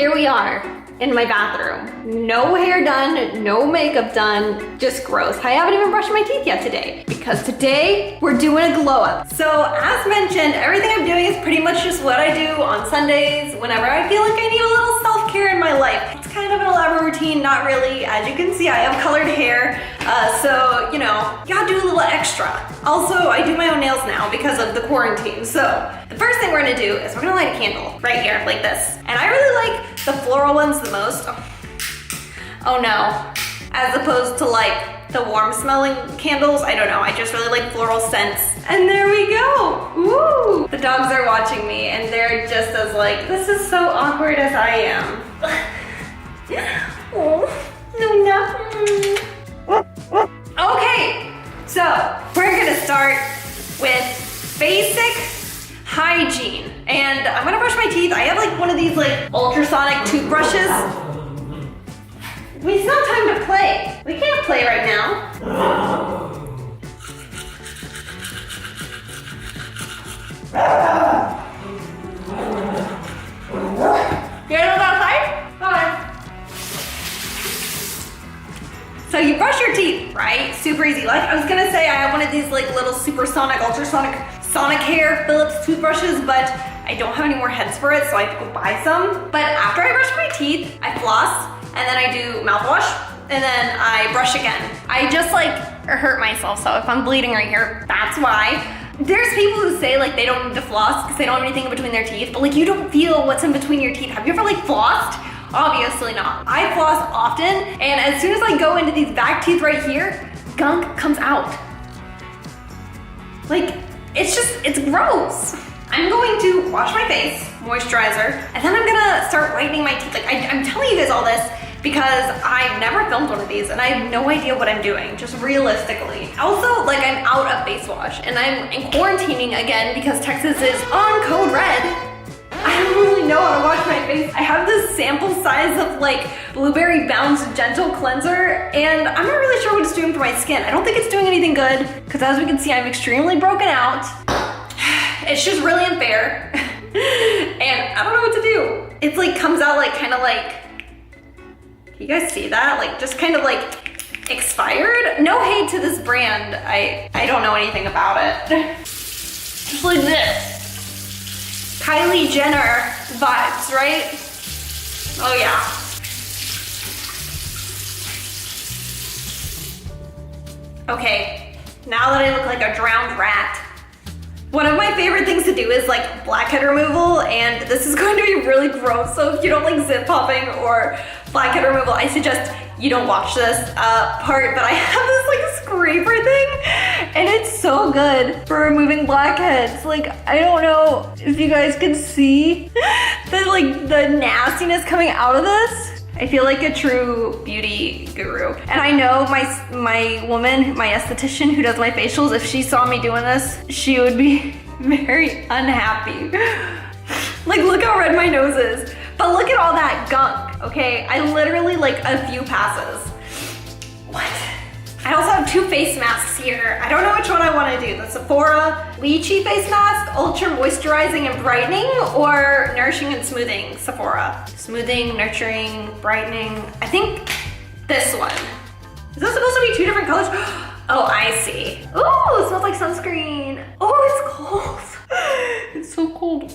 here we are in my bathroom. No hair done, no makeup done, just gross. I haven't even brushed my teeth yet today because today we're doing a glow up. So as mentioned, everything I'm doing is pretty much just what I do on Sundays whenever I feel like I need a little self-care in my life. It's kind of an elaborate routine, not really. As you can see, I have colored hair, so you know, you gotta do a little extra. Also, I do my own nails now because of the quarantine. So the first thing we're gonna do is we're gonna light a candle right here, like this. And I really like the floral ones the most. Oh no, as opposed to like the warm smelling candles. I don't know, I just really like floral scents. And there we go, ooh. The dogs are watching me and they're just as like, this is so awkward as I am. Oh, no. Okay, so we're gonna start with basic hygiene. And I'm gonna brush my teeth. I have like one of these like ultrasonic toothbrushes. We still have time to play. We can't play right now. You guys go outside? Come on. So you brush your teeth, right? Super easy. Like I was gonna say, I have one of these like little supersonic, ultrasonic, sonic hair Philips toothbrushes, but I don't have any more heads for it, so I have to go buy some. But after I brush my teeth, I floss, and then I do mouthwash, and then I brush again. I just like hurt myself, so if I'm bleeding right here, that's why. There's people who say like they don't need to floss because they don't have anything in between their teeth, but like you don't feel what's in between your teeth. Have you ever like flossed? Obviously not. I floss often, and as soon as I go into these back teeth right here, gunk comes out. Like, it's gross. I'm going to wash my face, moisturizer, and then I'm gonna start whitening my teeth. Like I'm telling you guys all this because I've never filmed one of these and I have no idea what I'm doing, just realistically. Also, like I'm out of face wash and I'm in quarantining again because Texas is on code red. I don't really know how to wash my face. I have this sample size of like Blueberry Bounce Gentle Cleanser and I'm not really sure what it's doing for my skin. I don't think it's doing anything good because as we can see, I'm extremely broken out. It's just really unfair and I don't know what to do. It's like comes out like kind of like, can you guys see that? Like just kind of like expired. No hate to this brand. I don't know anything about it. Just like this. Kylie Jenner vibes, right? Oh yeah. Okay, now that I look like a drowned rat, one of my favorite things to do is like blackhead removal, and this is going to be really gross, so if you don't like zip popping or blackhead removal, I suggest you don't watch this part, but I have this like scraper thing, and it's so good for removing blackheads. Like, I don't know if you guys can see the nastiness coming out of this. I feel like a true beauty guru. And I know my woman, my esthetician who does my facials, if she saw me doing this, she would be very unhappy. Like, look how red my nose is. But look at all that gunk, okay? I literally like a few passes. What? I also have two face masks here. I don't know which one I want to do. The Sephora Lychee face mask, ultra moisturizing and brightening, or nourishing and smoothing Sephora. Smoothing, nurturing, brightening. I think this one. Is that supposed to be two different colors? Oh, I see. Ooh, it smells like sunscreen. Oh, it's cold. It's so cold.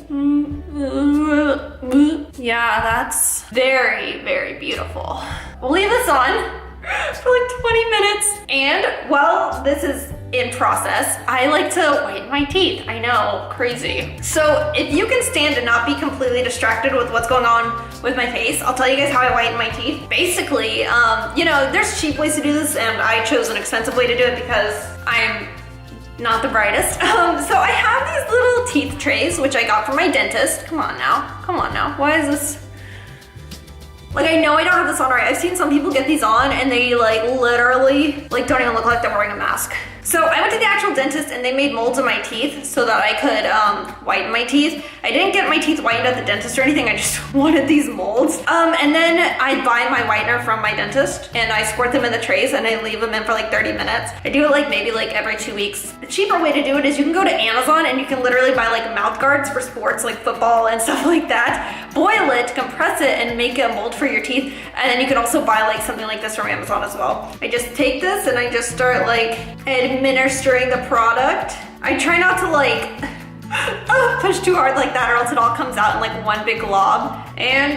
Yeah, that's very, very beautiful. We'll leave this on for like 20 minutes. And while this is in process, I like to whiten my teeth. I know, crazy. So if you can stand and not be completely distracted with what's going on with my face, I'll tell you guys how I whiten my teeth. Basically, you know, there's cheap ways to do this and I chose an expensive way to do it because I'm not the brightest. So I have these little teeth trays, which I got from my dentist. Come on now, why is this? Like, I know I don't have this on right. I've seen some people get these on and they like literally like don't even look like they're wearing a mask. So I went to the actual dentist and they made molds of my teeth so that I could whiten my teeth. I didn't get my teeth whitened at the dentist or anything, I just wanted these molds. And then I buy my whitener from my dentist and I squirt them in the trays and I leave them in for like 30 minutes. I do it like maybe like every 2 weeks. The cheaper way to do it is you can go to Amazon and you can literally buy like mouth guards for sports like football and stuff like that. Boil it, compress it, and make a mold for your teeth. And then you can also buy like something like this from Amazon as well. I just take this and I just start like administering the product. I try not to like push too hard like that or else it all comes out in like one big glob. And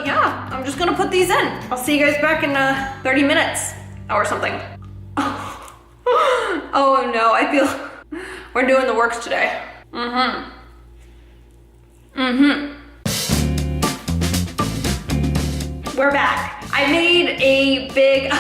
yeah, I'm just gonna put these in. I'll see you guys back in 30 minutes or something. Oh no, I feel we're doing the works today. We're back. I made a big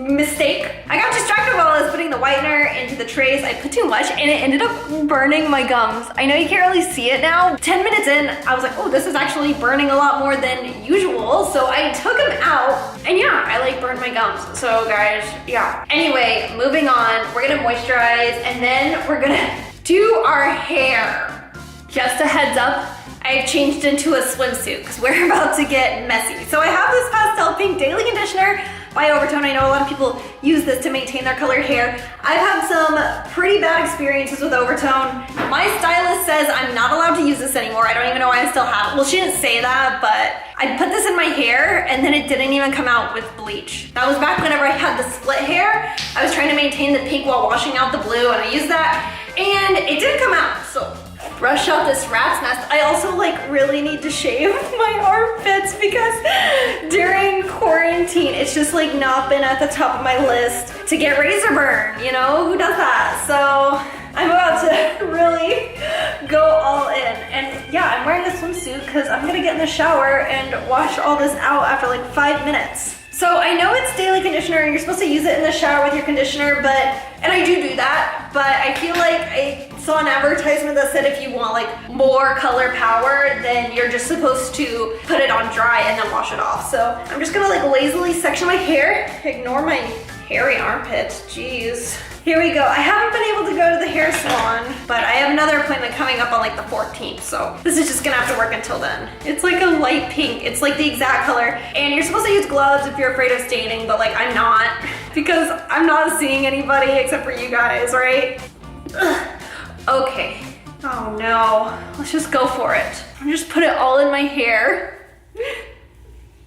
mistake. I got distracted while I was putting the whitener into the trays. I put too much and it ended up burning my gums. I know you can't really see it now. 10 minutes in, I was like, oh, this is actually burning a lot more than usual. So I took them out and yeah, I like burned my gums. So guys, yeah. Anyway, moving on, we're gonna moisturize and then we're gonna do our hair. Just a heads up, I've changed into a swimsuit because we're about to get messy. So I have this Pastel Pink Daily Conditioner by Overtone. I know a lot of people use this to maintain their colored hair. I've had some pretty bad experiences with Overtone. My stylist says I'm not allowed to use this anymore. I don't even know why I still have it. Well, she didn't say that, but I put this in my hair and then it didn't even come out with bleach. That was back whenever I had the split hair. I was trying to maintain the pink while washing out the blue and I used that and it didn't come out. So brush out this rat's nest. I also like really need to shave my armpits because during quarantine, it's just like not been at the top of my list to get razor burn, you know, who does that? So I'm about to really go all in. And yeah, I'm wearing a swimsuit because I'm gonna get in the shower and wash all this out after like 5 minutes. So I know it's daily conditioner and you're supposed to use it in the shower with your conditioner, and I do that, but I feel like I saw an advertisement that said if you want like more color power, then you're just supposed to put it on dry and then wash it off. So I'm just gonna like lazily section my hair, ignore my hairy armpits, jeez. Here we go. I haven't been able to go to the hair salon, but I have another appointment coming up on like the 14th, so this is just gonna have to work until then. It's like a light pink. It's like the exact color, and you're supposed to use gloves if you're afraid of staining, but like I'm not, because I'm not seeing anybody except for you guys, right? Ugh. Okay. Oh no. Let's just go for it. I'll just put it all in my hair.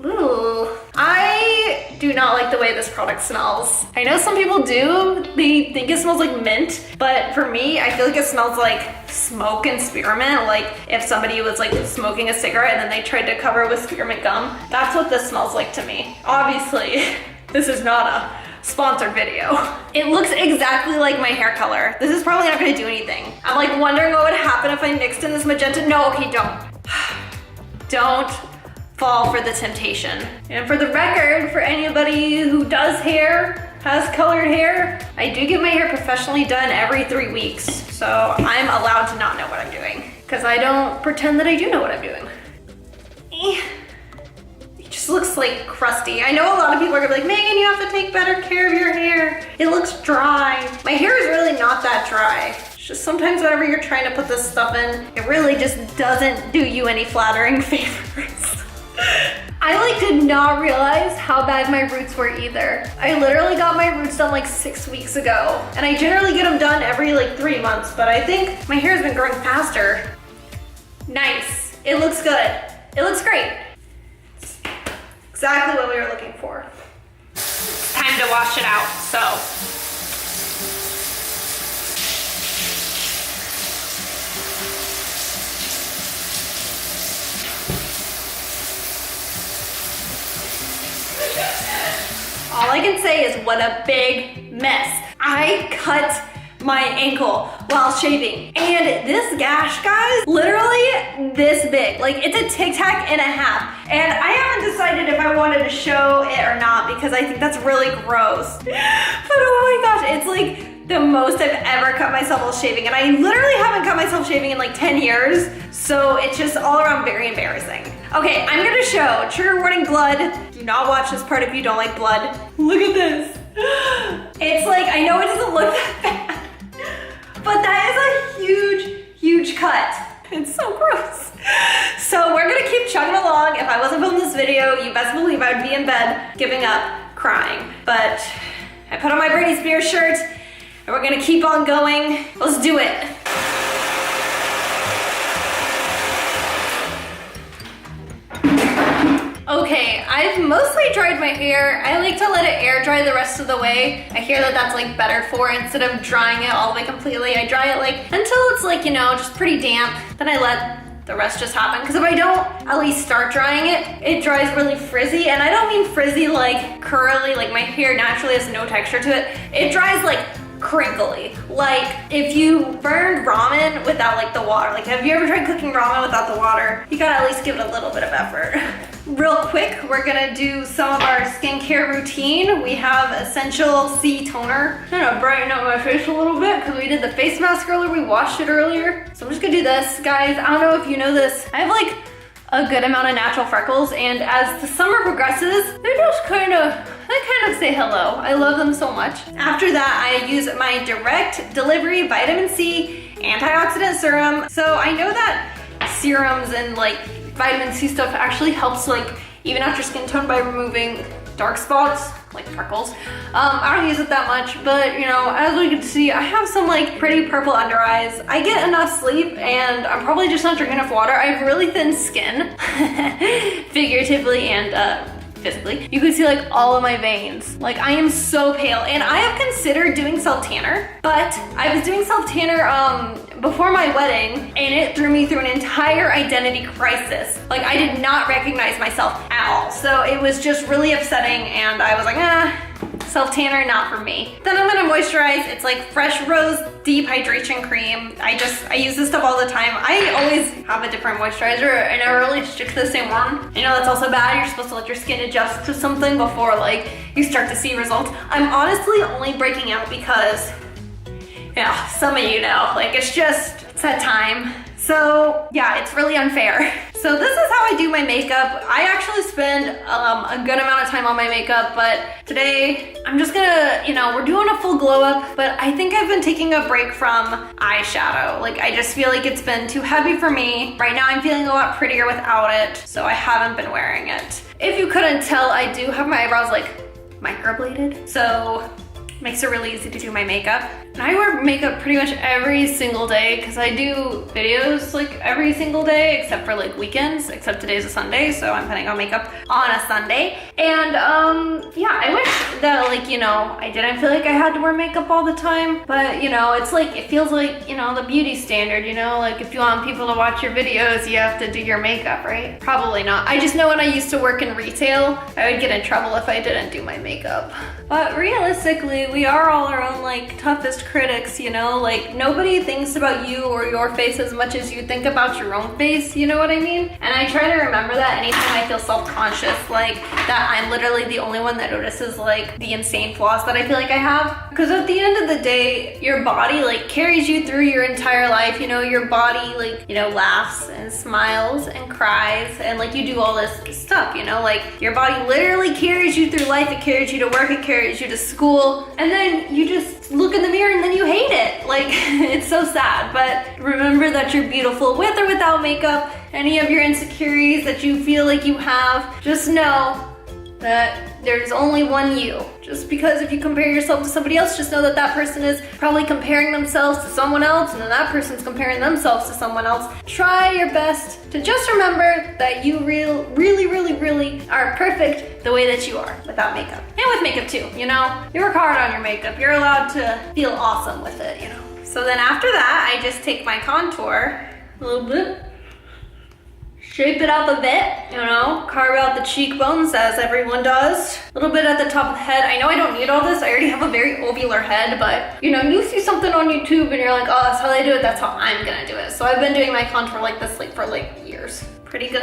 Ooh. I do not like the way this product smells. I know some people do. They think it smells like mint, but for me, I feel like it smells like smoke and spearmint. Like if somebody was like smoking a cigarette and then they tried to cover it with spearmint gum. That's what this smells like to me. Obviously, this is not a sponsored video. It looks exactly like my hair color. This is probably not gonna do anything. I'm like wondering what would happen if I mixed in this magenta. No, okay, don't. Don't fall for the temptation. And for the record, for anybody who does hair, has colored hair, I do get my hair professionally done every 3 weeks. So I'm allowed to not know what I'm doing because I don't pretend that I do know what I'm doing. It just looks like crusty. I know a lot of people are gonna be like, Megan, you have to take better care of your hair. It looks dry. My hair is really not that dry. It's just sometimes whenever you're trying to put this stuff in, it really just doesn't do you any flattering favors. I like did not realize how bad my roots were either. I literally got my roots done like 6 weeks ago, and I generally get them done every like 3 months, but I think my hair's been growing faster. Nice. It looks good. It looks great. It's exactly what we were looking for. It's time to wash it out, so. All I can say is what a big mess. I cut my ankle while shaving. And this gash, guys, literally this big. Like it's a Tic Tac and a half. And I haven't decided if I wanted to show it or not because I think that's really gross. But oh my gosh, it's like the most I've ever cut myself while shaving. And I literally haven't cut myself shaving in like 10 years. So it's just all around very embarrassing. Okay, I'm gonna show, trigger warning blood. Do not watch this part if you don't like blood. Look at this. It's like, I know it doesn't look that bad, but that is a huge, huge cut. It's so gross. So we're gonna keep chugging along. If I wasn't filming this video, you best believe I would be in bed, giving up, crying. But I put on my Britney Spears shirt, and we're gonna keep on going. Let's do it. Okay, I've mostly dried my hair. I like to let it air dry the rest of the way. I hear that that's like better for it. Instead of drying it all the way completely, I dry it like until it's like, you know, just pretty damp. Then I let the rest just happen. Because if I don't at least start drying it, it dries really frizzy. And I don't mean frizzy like curly, like my hair naturally has no texture to it. It dries like crinkly. Like if you burned ramen without like the water. Like have you ever tried cooking ramen without the water? You gotta at least give it a little bit of effort. Real quick, we're gonna do some of our skincare routine. We have Essential C Toner. I'm gonna brighten up my face a little bit because we did the face mask earlier. We washed it earlier. So I'm just gonna do this. Guys, I don't know if you know this. I have like a good amount of natural freckles, and as the summer progresses, they just kind of say hello. I love them so much. After that, I use my direct delivery vitamin C antioxidant serum. So I know that serums and like vitamin C stuff actually helps like even out your skin tone by removing dark spots, like freckles. I don't use it that much, but you know, as we can see, I have some like pretty purple under eyes. I get enough sleep and I'm probably just not drinking enough water. I have really thin skin, figuratively and physically. You can see like all of my veins. Like I am so pale, and I have considered doing self-tanner, but I was doing self-tanner before my wedding, and it threw me through an entire identity crisis. Like I did not recognize myself at all. So it was just really upsetting, and I was like, self-tanner, not for me. Then I'm gonna moisturize. It's like Fresh Rose Deep Hydration Cream. I use this stuff all the time. I always have a different moisturizer. I never really stick to the same one. You know, that's also bad. You're supposed to let your skin adjust to something before like you start to see results. I'm honestly only breaking out because, yeah, some of you know, like it's that time. So yeah, it's really unfair. So this is how I do my makeup. I actually spend a good amount of time on my makeup, but today I'm just gonna, you know, we're doing a full glow up, but I think I've been taking a break from eyeshadow. Like I just feel like it's been too heavy for me. Right now I'm feeling a lot prettier without it, so I haven't been wearing it. If you couldn't tell, I do have my eyebrows like microbladed, so makes it really easy to do my makeup. And I wear makeup pretty much every single day because I do videos like every single day except for like weekends, except today's a Sunday, so I'm putting on makeup on a Sunday. And yeah, I wish that like, you know, I didn't feel like I had to wear makeup all the time, but you know, it's like, it feels like, you know, the beauty standard, you know, like if you want people to watch your videos, you have to do your makeup, right? Probably not. I just know when I used to work in retail, I would get in trouble if I didn't do my makeup. But realistically, we are all our own like toughest critics, you know, like nobody thinks about you or your face as much as you think about your own face, you know what I mean? And I try to remember that anytime I feel self-conscious, like that I'm literally the only one that notices like the insane flaws that I feel like I have. Because at the end of the day, your body like carries you through your entire life, you know, your body like, you know, laughs and smiles and cries and like you do all this stuff, you know, like your body literally carries you through life. It carries you to work, it carries you to school, and then you just look in the mirror and then you hate it. Like, it's so sad, but remember that you're beautiful with or without makeup. Any of your insecurities that you feel like you have, just know that there's only one you. Just because if you compare yourself to somebody else, just know that that person is probably comparing themselves to someone else, and then that person's comparing themselves to someone else. Try your best to just remember that you really are perfect the way that you are without makeup. And with makeup too, you know? You work hard on your makeup. You're allowed to feel awesome with it, you know? So then after that, I just take my contour a little bit, shape it up a bit, you know, carve out the cheekbones as everyone does. A little bit at the top of the head. I know I don't need all this. I already have a very ovular head, but you know, you see something on YouTube and you're like, oh, that's how they do it. That's how I'm gonna do it. So I've been doing my contour like this like for like years. Pretty good.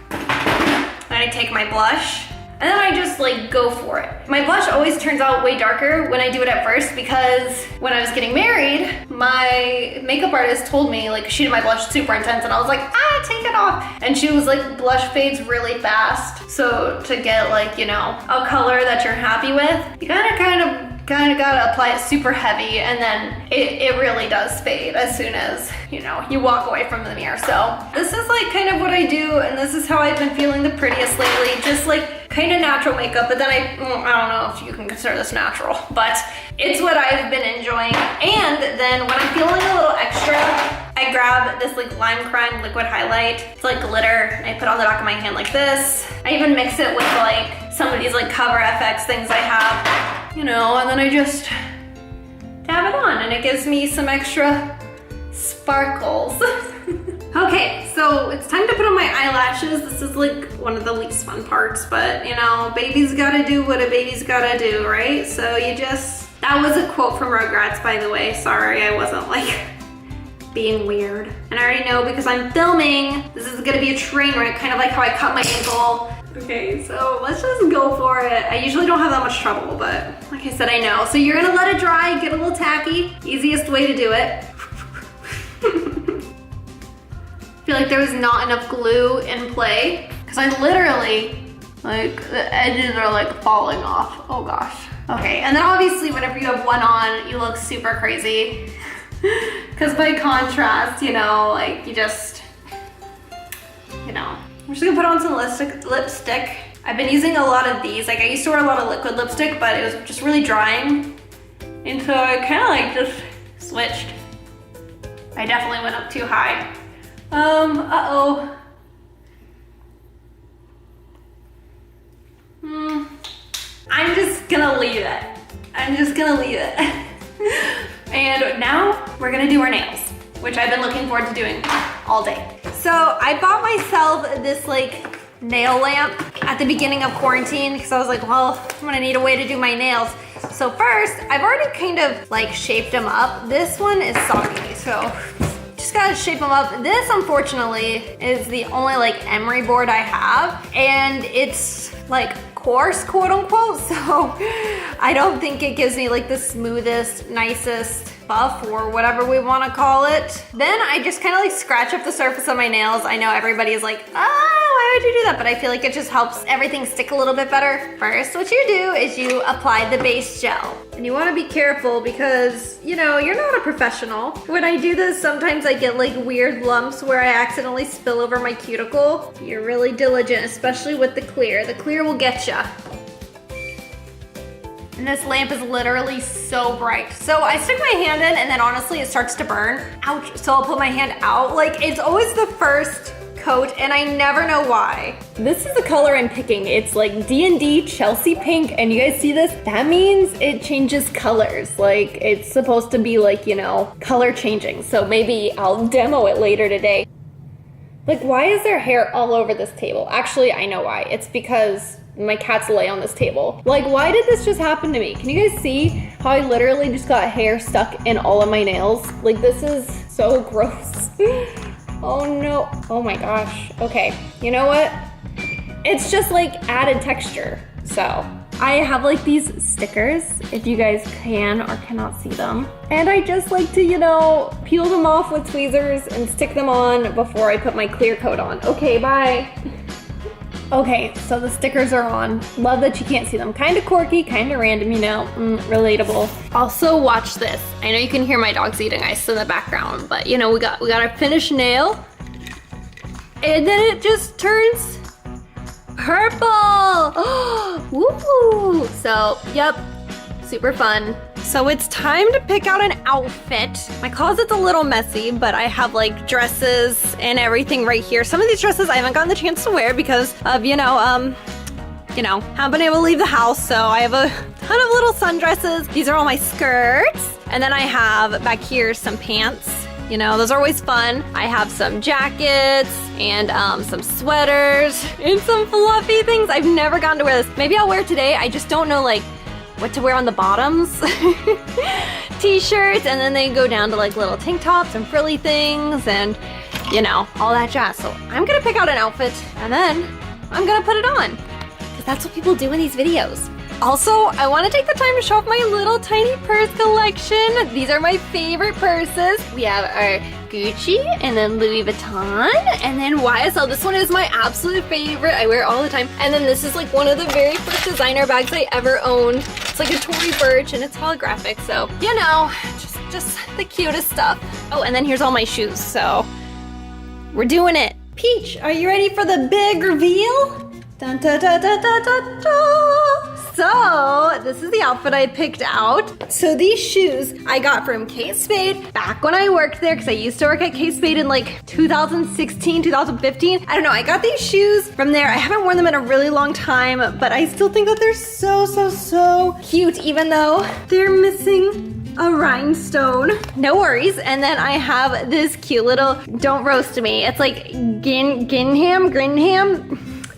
Then I take my blush. And then I just like go for it. My blush always turns out way darker when I do it at first because when I was getting married, my makeup artist told me, like, she did my blush super intense, and I was like, take it off. And she was like, blush fades really fast. So to get like, you know, a color that you're happy with, you gotta kind of gotta apply it super heavy, and then it really does fade as soon as, you know, you walk away from the mirror. So this is like kind of what I do, and this is how I've been feeling the prettiest lately. Just like kind of natural makeup, but then I don't know if you can consider this natural, but it's what I've been enjoying. And then when I'm feeling a little extra, I grab this like lime crime liquid highlight. It's like glitter, and I put it on the back of my hand like this. I even mix it with like some of these like Cover FX things I have, you know, and then I just dab it on, and it gives me some extra sparkles. Okay, so it's time to put on my eyelashes. This is like one of the least fun parts, but you know, baby's gotta do what a baby's gotta do, right? So you just, that was a quote from Rugrats, by the way. Sorry, I wasn't like being weird. And I already know because I'm filming, this is gonna be a train wreck, kind of like how I cut my ankle. Okay, so let's just go for it. I usually don't have that much trouble, but like I said, I know. So you're gonna let it dry, get a little tacky. Easiest way to do it. I feel like there was not enough glue in play, because I literally, like, the edges are like falling off. Oh gosh. Okay, and then obviously whenever you have one on, you look super crazy. Because by contrast, you know, like you just, you know. I'm just gonna put on some lipstick. I've been using a lot of these. Like I used to wear a lot of liquid lipstick, but it was just really drying. And so I kind of like just switched. I definitely went up too high. Uh-oh. I'm just gonna leave it. I'm just gonna leave it. And now we're gonna do our nails, which I've been looking forward to doing all day. So I bought myself this like nail lamp at the beginning of quarantine because I was like, well, I'm gonna need a way to do my nails. So first, I've already kind of like shaped them up. This one is soggy, so just gotta shape them up. This, unfortunately, is the only like emery board I have, and it's like coarse, quote unquote, so I don't think it gives me like the smoothest, nicest buff or whatever we want to call it. Then I just kind of like scratch up the surface of my nails. I know everybody is like, why would you do that? But I feel like it just helps everything stick a little bit better. First, what you do is you apply the base gel. And you want to be careful because, you know, you're not a professional. When I do this, sometimes I get like weird lumps where I accidentally spill over my cuticle. You're really diligent, especially with the clear. The clear will get you. And this lamp is literally so bright. So I stick my hand in, and then honestly it starts to burn. Ouch. So I'll put my hand out. Like, it's always the first coat, and I never know why. This is the color I'm picking. It's like D&D Chelsea pink, and you guys see this? That means it changes colors. Like, it's supposed to be like, you know, color changing. So maybe I'll demo it later today. Like, why is there hair all over this table? Actually, I know why. It's because my cats lay on this table. Like, why did this just happen to me? Can you guys see how I literally just got hair stuck in all of my nails? Like, this is so gross. Oh no, oh my gosh. Okay, you know what? It's just like added texture. So I have like these stickers, if you guys can or cannot see them. And I just like to, you know, peel them off with tweezers and stick them on before I put my clear coat on. Okay, bye. Okay, so the stickers are on. Love that you can't see them. Kind of quirky, kind of random, you know, relatable. Also, watch this. I know you can hear my dogs eating ice in the background, but you know, we got our finished nail, and then it just turns purple. Woo! So, yep, super fun. So it's time to pick out an outfit. My closet's a little messy, but I have like dresses and everything right here. Some of these dresses I haven't gotten the chance to wear because of, haven't been able to leave the house. So I have a ton of little sundresses. These are all my skirts. And then I have back here some pants. You know, those are always fun. I have some jackets and some sweaters and some fluffy things. I've never gotten to wear this. Maybe I'll wear it today. I just don't know like what to wear on the bottoms. T-shirts, and then they go down to like little tank tops and frilly things and, you know, all that jazz. So I'm gonna pick out an outfit and then I'm gonna put it on because that's what people do in these videos. Also, I want to take the time to show off my little tiny purse collection. These are my favorite purses. We have our Gucci and then Louis Vuitton and then YSL. This one is my absolute favorite. I wear it all the time. And then this is like one of the very first designer bags I ever owned. It's like a Tory Burch and it's holographic. So, you know, just the cutest stuff. Oh, and then here's all my shoes. So we're doing it. Peach, are you ready for the big reveal? Dun, da, da, da, da, da, da. So, this is the outfit I picked out. So these shoes I got from Kate Spade back when I worked there because I used to work at Kate Spade in like 2016, 2015. I don't know, I got these shoes from there. I haven't worn them in a really long time, but I still think that they're so cute even though they're missing a rhinestone. No worries. And then I have this cute little, don't roast me. It's like Grinham.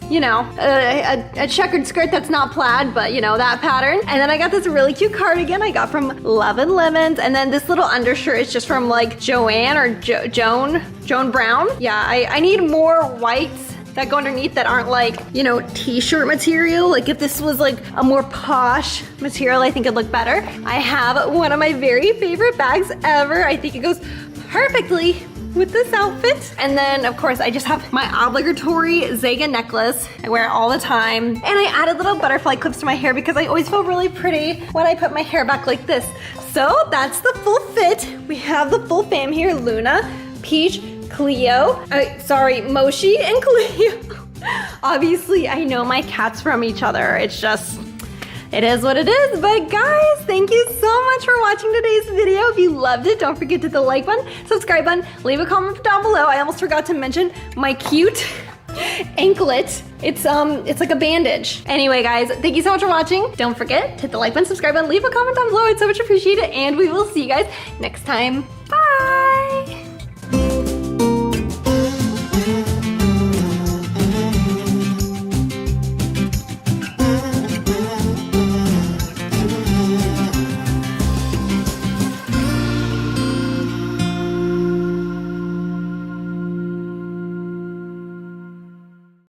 You know, a checkered skirt that's not plaid, but you know, that pattern. And then I got this really cute cardigan I got from Love and Lemons. And then this little undershirt is just from like Joanne or Joan Brown. Yeah, I need more whites that go underneath that aren't like, you know, t-shirt material. Like if this was like a more posh material, I think it'd look better. I have one of my very favorite bags ever. I think it goes perfectly with this outfit. And then of course I just have my obligatory Zega necklace. I wear it all the time. And I added little butterfly clips to my hair because I always feel really pretty when I put my hair back like this. So that's the full fit. We have the full fam here, Luna, Peach, Cleo, Moshi and Cleo. Obviously I know my cats from each other. It's just, it is what it is. But guys, thank you so much for watching today's video. If you loved it, don't forget to hit the like button, subscribe button, leave a comment down below. I almost forgot to mention my cute anklet. It's like a bandage. Anyway, guys, thank you so much for watching. Don't forget to hit the like button, subscribe button, leave a comment down below. I'd so much appreciate it. And we will see you guys next time. Bye.